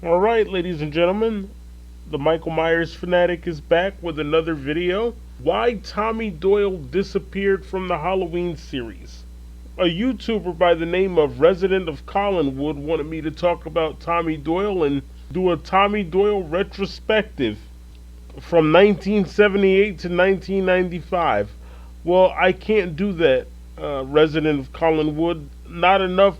Alright, ladies and gentlemen, the Michael Myers fanatic is back with another video. Why Tommy Doyle disappeared from the Halloween series. A YouTuber by the name of Resident of Collinwood wanted me to talk about Tommy Doyle and do a Tommy Doyle retrospective from 1978 to 1995. Well, I can't do that, Resident of Collinwood. Not enough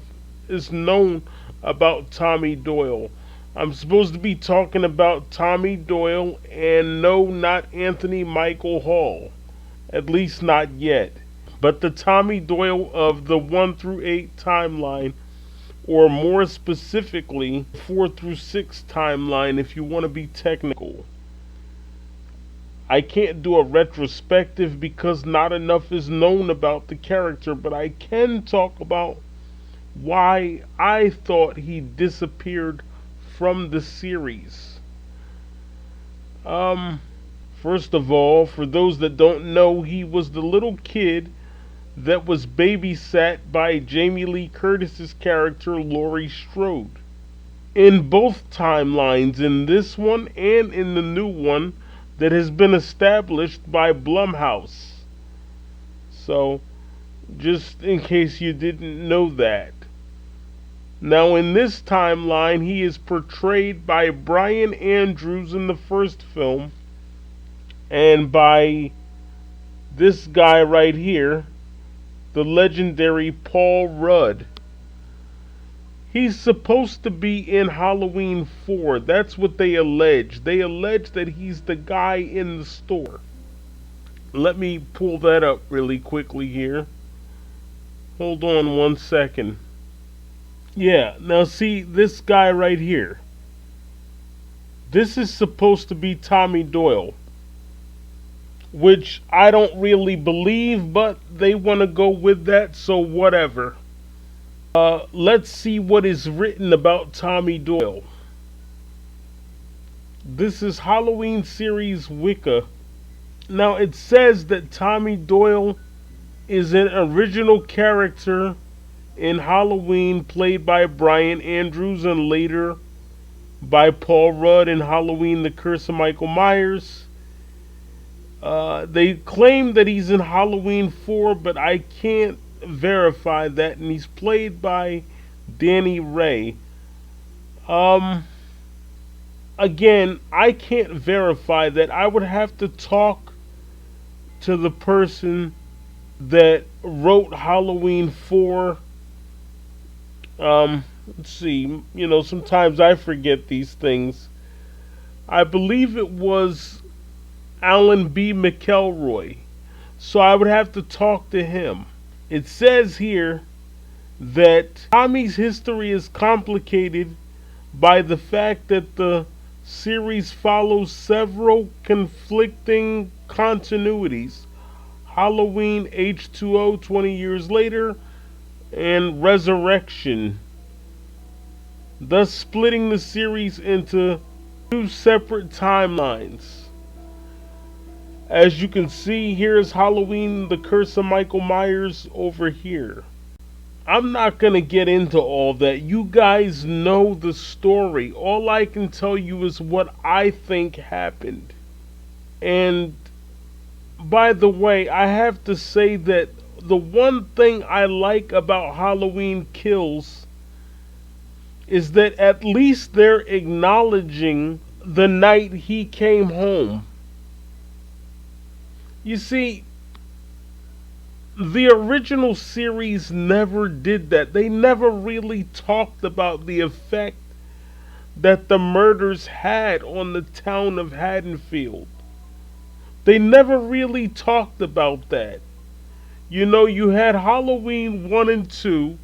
is known about Tommy Doyle. I'm supposed to be talking about Tommy Doyle and no, not Anthony Michael Hall. At least not yet. But the Tommy Doyle of the 1 through 8 timeline, or more specifically, 4 through 6 timeline if you want to be technical. I can't do a retrospective because not enough is known about the character, but I can talk about why I thought he disappeared from the series. First of all, for those that don't know, he was the little kid that was babysat by Jamie Lee Curtis's character Laurie Strode. In both timelines, in this one and in the new one that has been established by Blumhouse. So, just in case you didn't know that. Now, in this timeline, he is portrayed by Brian Andrews in the first film, and by this guy right here, the legendary Paul Rudd. He's supposed to be in Halloween 4. That's what they allege. They allege that he's the guy in the store. Let me pull that up really quickly here. Hold on one second. Yeah, now see this guy right here. This is supposed to be Tommy Doyle, which I don't really believe, but they want to go with that, so whatever. Let's see what is written about Tommy Doyle. This is Halloween series Wicca. Now it says that Tommy Doyle is an original character in Halloween, played by Brian Andrews and later by Paul Rudd in Halloween: The Curse of Michael Myers. They claim that he's in Halloween 4, but I can't verify that, and he's played by Danny Ray. Again, I can't verify that. I would have to talk to the person that wrote Halloween 4. Let's see, sometimes I forget these things. I believe it was Alan B. McElroy. So I would have to talk to him. It says here that Tommy's history is complicated by the fact that the series follows several conflicting continuities. Halloween H2O 20 years later, and Resurrection, thus splitting the series into two separate timelines. As you can see, here's Halloween: The Curse of Michael Myers over here. I'm not going to get into all that. You guys know the story. All I can tell you is what I think happened. And by the way, I have to say that the one thing I like about Halloween Kills is that at least they're acknowledging the night he came home. You see, the original series never did that. They never really talked about the effect that the murders had on the town of Haddonfield. They never really talked about that. You had Halloween 1 and 2,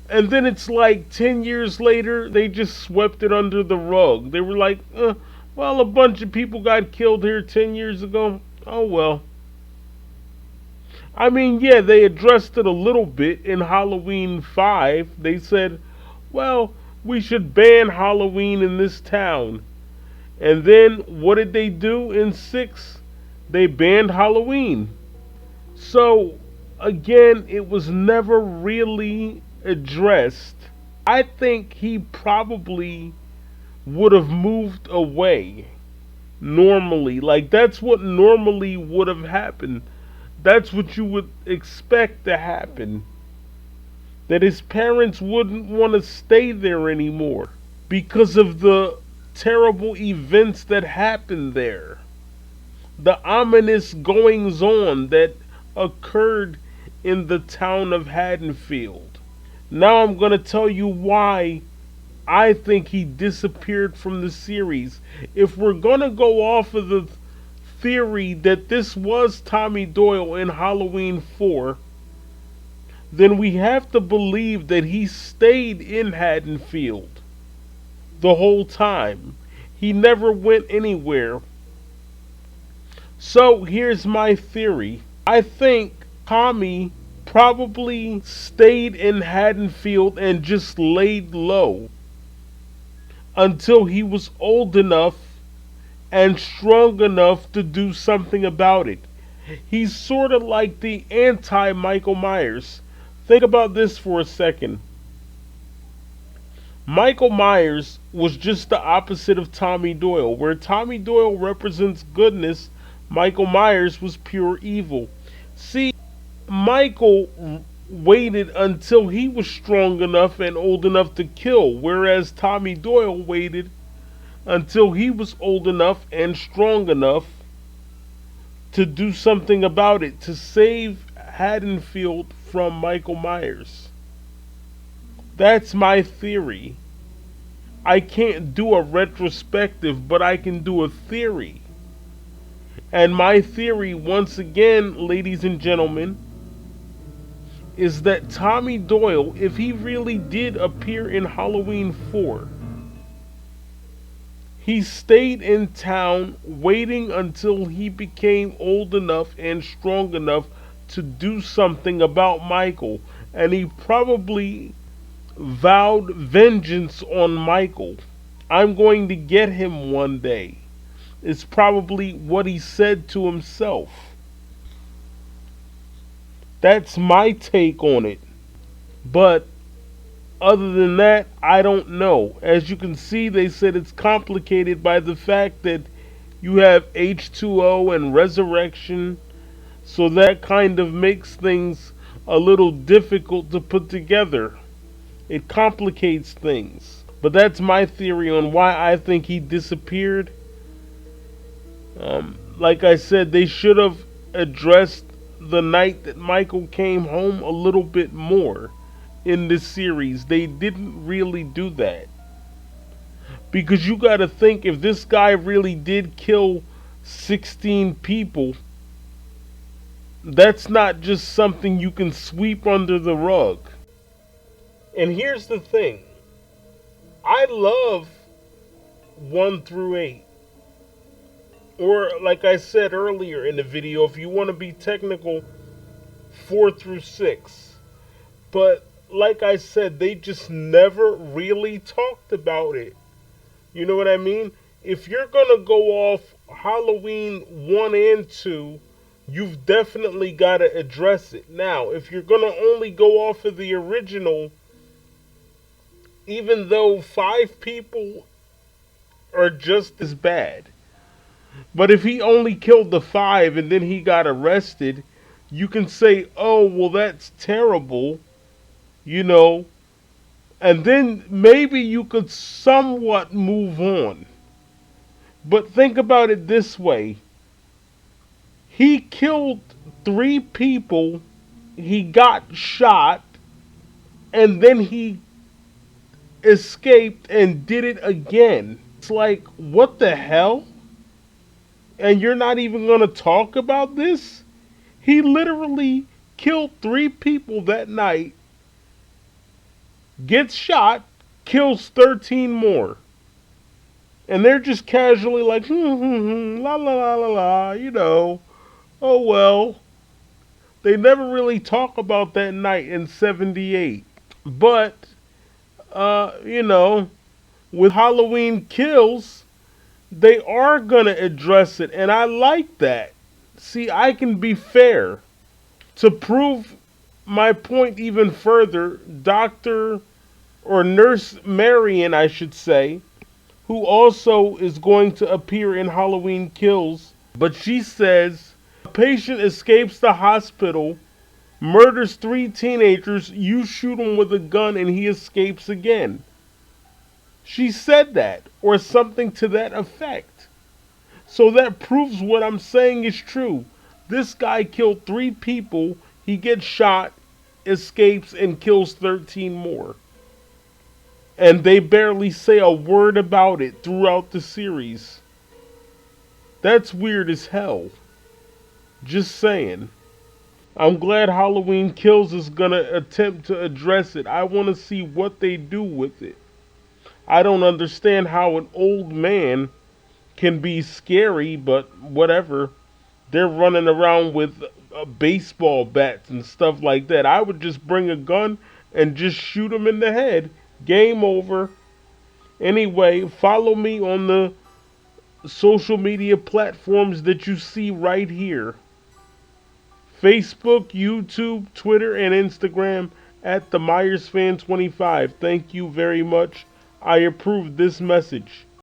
and then it's like 10 years later, they just swept it under the rug. They were like, well, a bunch of people got killed here 10 years ago. Oh, well. I mean, yeah, they addressed it a little bit in Halloween 5. They said, well, we should ban Halloween in this town. And then, what did they do in 6? They banned Halloween. So, again, it was never really addressed. I think he probably would have moved away normally. Like, that's what normally would have happened. That's what you would expect to happen. That his parents wouldn't want to stay there anymore because of the terrible events that happened there. The ominous goings on that occurred in the town of Haddonfield. Now I'm going to tell you why I think he disappeared from the series. If we're going to go off of the theory that this was Tommy Doyle in Halloween 4, then we have to believe that he stayed in Haddonfield the whole time. He never went anywhere. So here's my theory. I think Tommy probably stayed in Haddonfield and just laid low until he was old enough and strong enough to do something about it. He's sort of like the anti Michael Myers. Think about this for a second. Michael Myers was just the opposite of Tommy Doyle. Where Tommy Doyle represents goodness, Michael Myers was pure evil. See, Michael waited until he was strong enough and old enough to kill, whereas Tommy Doyle waited until he was old enough and strong enough to do something about it, to save Haddonfield from Michael Myers. That's my theory. I can't do a retrospective, but I can do a theory. And my theory, once again, ladies and gentlemen, is that Tommy Doyle, if he really did appear in Halloween 4, he stayed in town waiting until he became old enough and strong enough to do something about Michael. And he probably vowed vengeance on Michael. I'm going to get him one day. It's probably what he said to himself. That's my take on it. But other than that, I don't know. As you can see, they said it's complicated by the fact that you have H2O and resurrection. So that kind of makes things a little difficult to put together. It complicates things. But that's my theory on why I think he disappeared. Like I said, they should have addressed the night that Michael came home a little bit more in this series. They didn't really do that. Because you gotta think, if this guy really did kill 16 people, that's not just something you can sweep under the rug. And here's the thing. I love 1 through 8. Or, like I said earlier in the video, if you want to be technical, 4 through 6. But, like I said, they just never really talked about it. You know what I mean? If you're going to go off Halloween 1 and 2, you've definitely got to address it. Now, if you're going to only go off of the original, even though 5 people are just as bad, but if he only killed the 5 and then he got arrested, you can say, oh, well, that's terrible, you know, and then maybe you could somewhat move on. But think about it this way. He killed 3 people, he got shot, and then he escaped and did it again. It's like, what the hell? And you're not even going to talk about this? He literally killed 3 people that night, gets shot, kills 13 more. And they're just casually like, la la la la la, you know, oh well. They never really talk about that night in 78. But, you know, with Halloween Kills, they are going to address it, and I like that. See, I can be fair. To prove my point even further, Dr. or Nurse Marion, I should say, who also is going to appear in Halloween Kills. But she says a patient escapes the hospital, murders 3 teenagers, you shoot him with a gun, and he escapes again. She said that, or something to that effect. So that proves what I'm saying is true. This guy killed 3 people, he gets shot, escapes, and kills 13 more. And they barely say a word about it throughout the series. That's weird as hell. Just saying. I'm glad Halloween Kills is gonna attempt to address it. I wanna see what they do with it. I don't understand how an old man can be scary, but whatever. They're running around with baseball bats and stuff like that. I would just bring a gun and just shoot them in the head. Game over. Anyway, follow me on the social media platforms that you see right here: Facebook, YouTube, Twitter, and Instagram at the Myers Fan 25. Thank you very much. I approve this message.